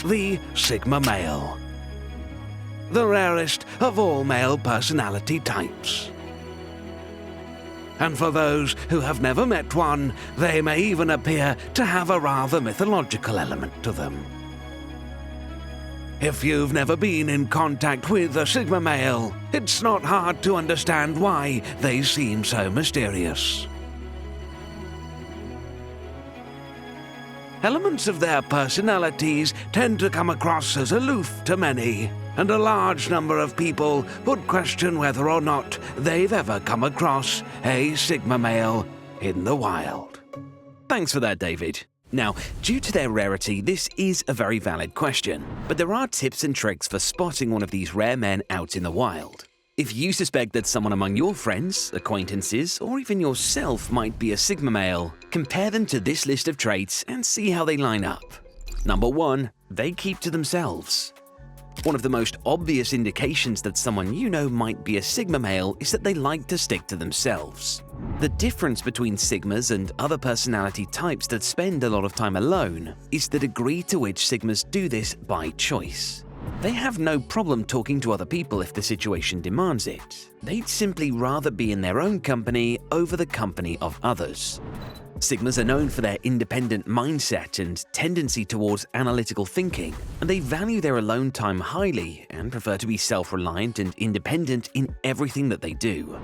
the Sigma male, the rarest of all male personality types. And for those who have never met one, they may even appear to have a rather mythological element to them. If you've never been in contact with a Sigma male, it's not hard to understand why they seem so mysterious. Elements of their personalities tend to come across as aloof to many, and a large number of people would question whether or not they've ever come across a Sigma male in the wild. Thanks for that, David. Now, due to their rarity, this is a very valid question, but there are tips and tricks for spotting one of these rare men out in the wild. If you suspect that someone among your friends, acquaintances, or even yourself might be a Sigma male, compare them to this list of traits and see how they line up. Number 1. They keep to themselves. One of the most obvious indications that someone you know might be a Sigma male is that they like to stick to themselves. The difference between Sigmas and other personality types that spend a lot of time alone is the degree to which Sigmas do this by choice. They have no problem talking to other people if the situation demands it. They'd simply rather be in their own company over the company of others. Sigmas are known for their independent mindset and tendency towards analytical thinking, and they value their alone time highly and prefer to be self-reliant and independent in everything that they do.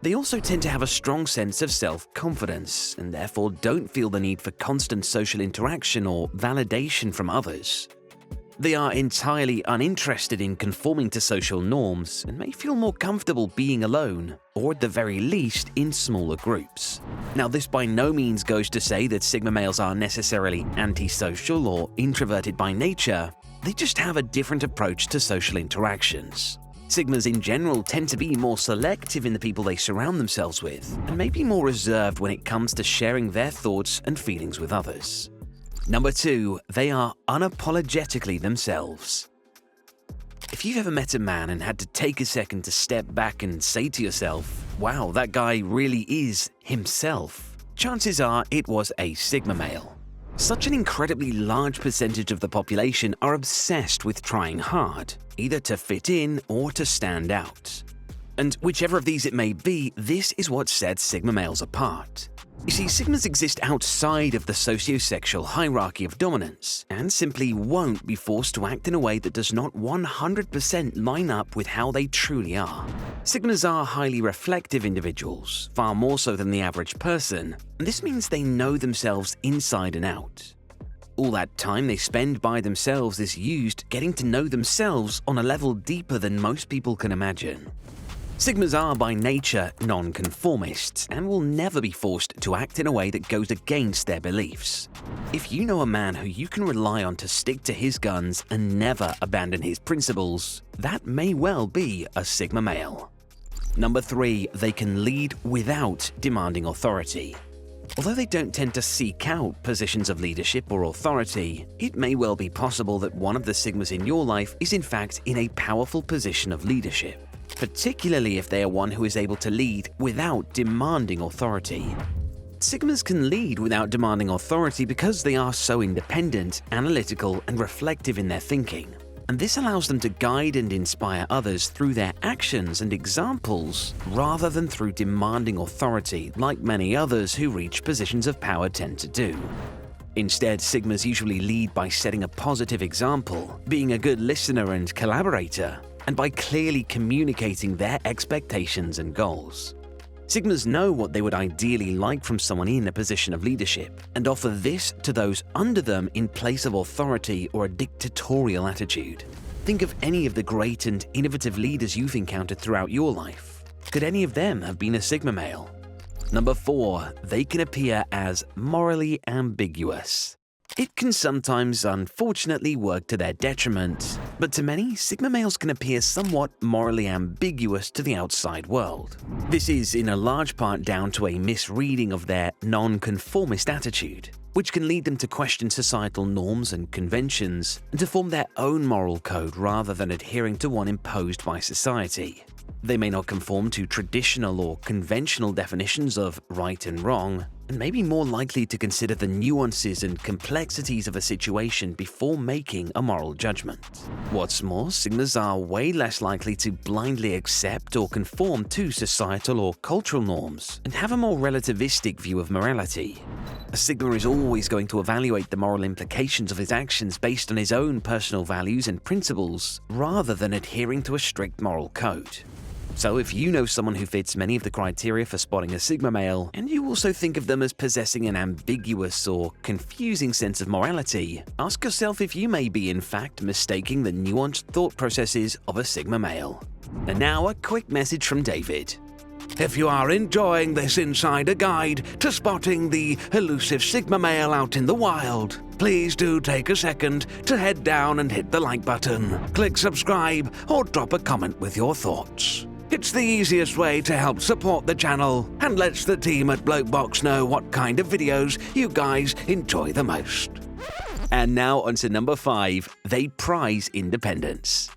They also tend to have a strong sense of self-confidence and therefore don't feel the need for constant social interaction or validation from others. They are entirely uninterested in conforming to social norms and may feel more comfortable being alone, or at the very least in smaller groups. Now, this by no means goes to say that Sigma males are necessarily antisocial or introverted by nature. They just have a different approach to social interactions. Sigmas in general tend to be more selective in the people they surround themselves with, and may be more reserved when it comes to sharing their thoughts and feelings with others. Number 2, they are unapologetically themselves. If you've ever met a man and had to take a second to step back and say to yourself, wow, that guy really is himself, chances are it was a Sigma male. Such an incredibly large percentage of the population are obsessed with trying hard, either to fit in or to stand out. And whichever of these it may be, this is what sets Sigma males apart. You see, Sigmas exist outside of the sociosexual hierarchy of dominance, and simply won't be forced to act in a way that does not 100% line up with how they truly are. Sigmas are highly reflective individuals, far more so than the average person, and this means they know themselves inside and out. All that time they spend by themselves is used getting to know themselves on a level deeper than most people can imagine. Sigmas are by nature non-conformists and will never be forced to act in a way that goes against their beliefs. If you know a man who you can rely on to stick to his guns and never abandon his principles, that may well be a Sigma male. Number 3, they can lead without demanding authority. Although they don't tend to seek out positions of leadership or authority, it may well be possible that one of the Sigmas in your life is in fact in a powerful position of leadership, particularly if they are one who is able to lead without demanding authority. Sigmas can lead without demanding authority because they are so independent, analytical, and reflective in their thinking. And this allows them to guide and inspire others through their actions and examples rather than through demanding authority like many others who reach positions of power tend to do. Instead, Sigmas usually lead by setting a positive example, being a good listener and collaborator, and by clearly communicating their expectations and goals. Sigmas know what they would ideally like from someone in a position of leadership and offer this to those under them in place of authority or a dictatorial attitude. Think of any of the great and innovative leaders you've encountered throughout your life. Could any of them have been a Sigma male? Number 4, they can appear as morally ambiguous. It can sometimes, unfortunately, work to their detriment, but to many, Sigma males can appear somewhat morally ambiguous to the outside world. This is in a large part down to a misreading of their non-conformist attitude, which can lead them to question societal norms and conventions and to form their own moral code rather than adhering to one imposed by society. They may not conform to traditional or conventional definitions of right and wrong, and may be more likely to consider the nuances and complexities of a situation before making a moral judgment. What's more, Sigmas are way less likely to blindly accept or conform to societal or cultural norms, and have a more relativistic view of morality. A Sigma is always going to evaluate the moral implications of his actions based on his own personal values and principles, rather than adhering to a strict moral code. So if you know someone who fits many of the criteria for spotting a Sigma male, and you also think of them as possessing an ambiguous or confusing sense of morality, ask yourself if you may be in fact mistaking the nuanced thought processes of a Sigma male. And now a quick message from David. If you are enjoying this insider guide to spotting the elusive Sigma male out in the wild, please do take a second to head down and hit the like button, click subscribe, or drop a comment with your thoughts. It's the easiest way to help support the channel and lets the team at Bloke know what kind of videos you guys enjoy the most. And now on to number 5, they prize independence.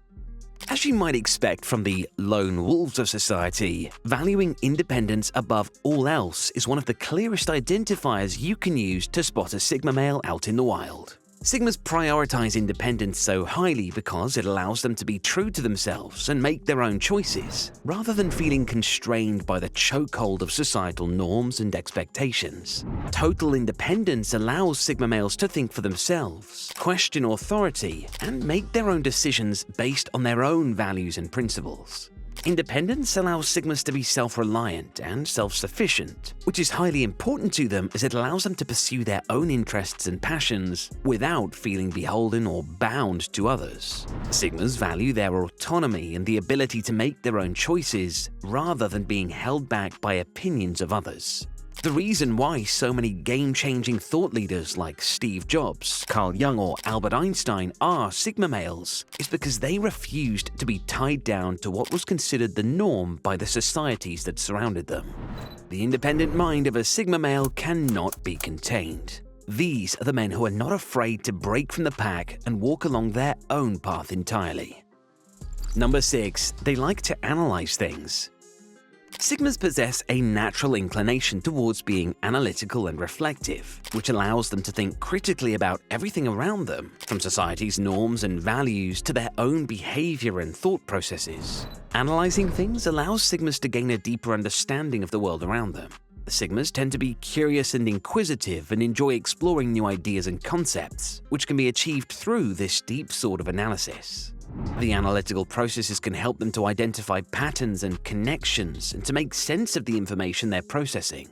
As you might expect from the lone wolves of society, valuing independence above all else is one of the clearest identifiers you can use to spot a Sigma male out in the wild. Sigmas prioritize independence so highly because it allows them to be true to themselves and make their own choices, rather than feeling constrained by the chokehold of societal norms and expectations. Total independence allows Sigma males to think for themselves, question authority, and make their own decisions based on their own values and principles. Independence allows Sigmas to be self-reliant and self-sufficient, which is highly important to them as it allows them to pursue their own interests and passions without feeling beholden or bound to others. Sigmas value their autonomy and the ability to make their own choices rather than being held back by opinions of others. The reason why so many game-changing thought leaders like Steve Jobs, Carl Jung, or Albert Einstein are Sigma males is because they refused to be tied down to what was considered the norm by the societies that surrounded them. The independent mind of a Sigma male cannot be contained. These are the men who are not afraid to break from the pack and walk along their own path entirely. Number 6. They like to analyze things. Sigmas possess a natural inclination towards being analytical and reflective, which allows them to think critically about everything around them, from society's norms and values to their own behavior and thought processes. Analyzing things allows Sigmas to gain a deeper understanding of the world around them. Sigmas tend to be curious and inquisitive and enjoy exploring new ideas and concepts, which can be achieved through this deep sort of analysis. The analytical processes can help them to identify patterns and connections and to make sense of the information they're processing.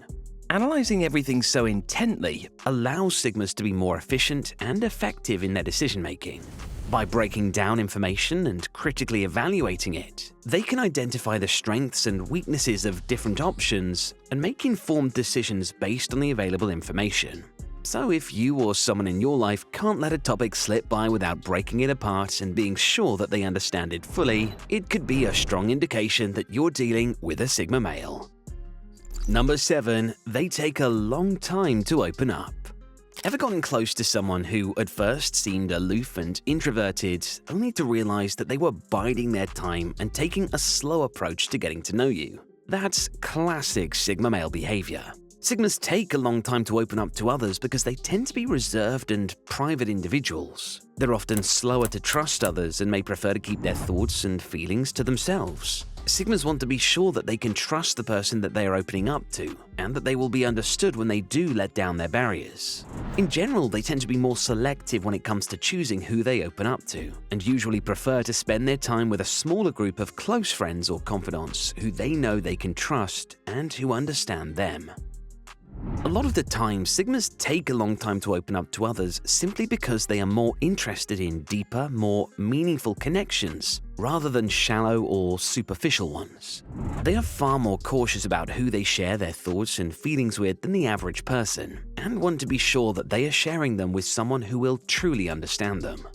Analyzing everything so intently allows Sigmas to be more efficient and effective in their decision-making. By breaking down information and critically evaluating it, they can identify the strengths and weaknesses of different options and make informed decisions based on the available information. So if you or someone in your life can't let a topic slip by without breaking it apart and being sure that they understand it fully, it could be a strong indication that you're dealing with a Sigma male. Number 7. They take a long time to open up. Ever gotten close to someone who at first seemed aloof and introverted, only to realize that they were biding their time and taking a slow approach to getting to know you? That's classic Sigma male behavior. Sigmas take a long time to open up to others because they tend to be reserved and private individuals. They're often slower to trust others and may prefer to keep their thoughts and feelings to themselves. Sigmas want to be sure that they can trust the person that they are opening up to, and that they will be understood when they do let down their barriers. In general, they tend to be more selective when it comes to choosing who they open up to, and usually prefer to spend their time with a smaller group of close friends or confidants who they know they can trust and who understand them. A lot of the time, Sigmas take a long time to open up to others simply because they are more interested in deeper, more meaningful connections rather than shallow or superficial ones. They are far more cautious about who they share their thoughts and feelings with than the average person, and want to be sure that they are sharing them with someone who will truly understand them.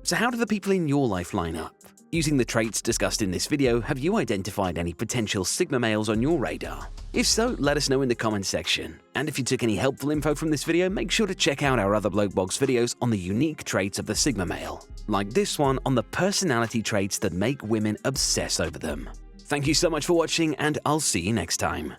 So how do the people in your life line up? Using the traits discussed in this video, have you identified any potential Sigma males on your radar? If so, let us know in the comments section. And if you took any helpful info from this video, make sure to check out our other Bloke videos on the unique traits of the Sigma male, like this one on the personality traits that make women obsess over them. Thank you so much for watching, and I'll see you next time.